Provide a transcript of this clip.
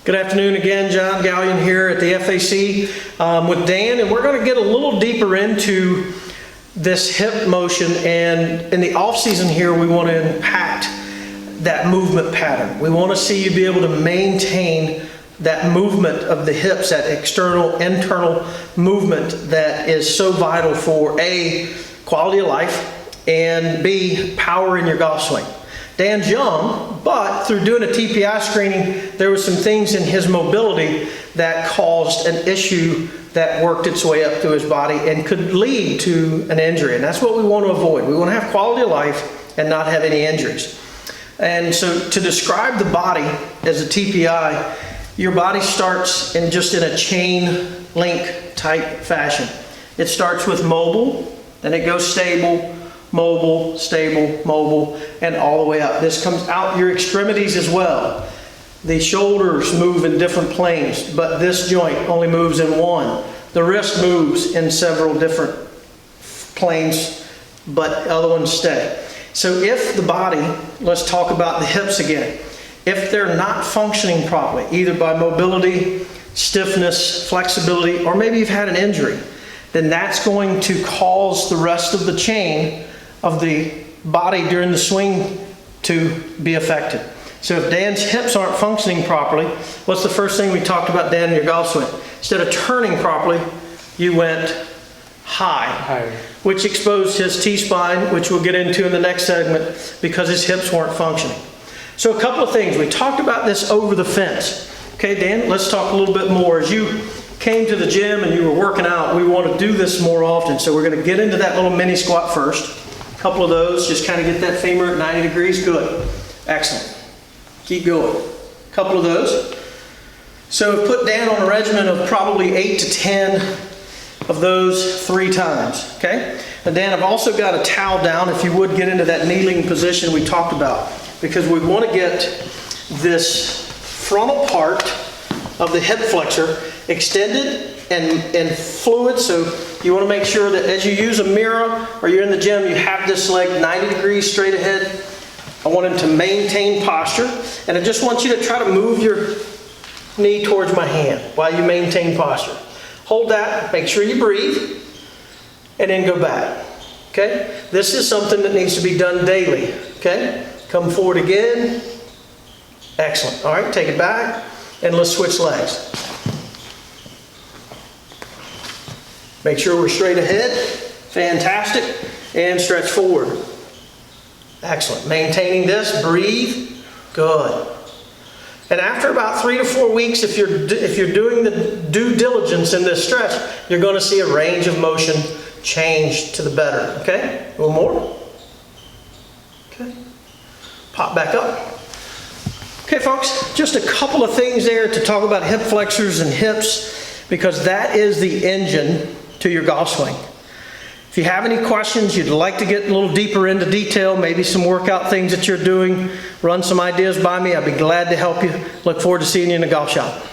Good afternoon again, John Galyean here at the FAC with Dan, and we're going to get a little deeper into this hip motion. And in the off season here, we want to impact that movement pattern. We want to see you be able to maintain that movement of the hips, that external, internal movement that is so vital for A, quality of life, and B, power in your golf swing. Dan's young, but through doing a TPI screening, there was some things in his mobility that caused an issue that worked its way up through his body and could lead to an injury. And that's what we want to avoid. We want to have quality of life and not have any injuries. And so to describe the body as a TPI, your body starts in a chain link type fashion. It starts with mobile, then it goes stable, mobile, stable, mobile, and all the way up. This comes out your extremities as well. The shoulders move in different planes, but this joint only moves in one. The wrist moves in several different planes, but other ones stay. So if the body, let's talk about the hips again. If they're not functioning properly, either by mobility, stiffness, flexibility, or maybe you've had an injury, then that's going to cause the rest of the chain of the body during the swing to be affected. So if Dan's hips aren't functioning properly, what's the first thing we talked about, Dan, in your golf swing? Instead of turning properly, you went high, which exposed his T-spine, which we'll get into in the next segment, because his hips weren't functioning. So a couple of things. We talked about this over the fence. Okay, Dan, let's talk a little bit more. As you came to the gym and you were working out, we want to do this more often. So we're going to get into that little mini squat first. A couple of those, just kind of get that femur at 90 degrees. Good. Excellent. Keep going. A couple of those. So put Dan on a regimen of probably 8 to 10 of those 3 times. Okay? And Dan, I've also got a towel down. If you would get into that kneeling position we talked about, because we want to get this frontal part of the hip flexor extended and fluid. So you want to make sure that as you use a mirror or you're in the gym, you have this leg 90 degrees straight ahead. I want him to maintain posture, and I just want you to try to move your knee towards my hand while you maintain posture. Hold that, make sure you breathe, and then go back. Okay? This is something that needs to be done daily. Okay? Come forward again. Excellent. All right, take it back, and let's switch legs. Make sure we're straight ahead. Fantastic. And stretch forward. Excellent. Maintaining this. Breathe. Good. And after about 3 to 4 weeks, if you're doing the due diligence in this stretch, you're going to see a range of motion change to the better. Okay? A little more. Okay. Pop back up. Okay, folks, just a couple of things there to talk about hip flexors and hips, because that is the engine to your golf swing. If you have any questions, you'd like to get a little deeper into detail, maybe some workout things that you're doing, run some ideas by me, I'd be glad to help you. Look forward to seeing you in the golf shop.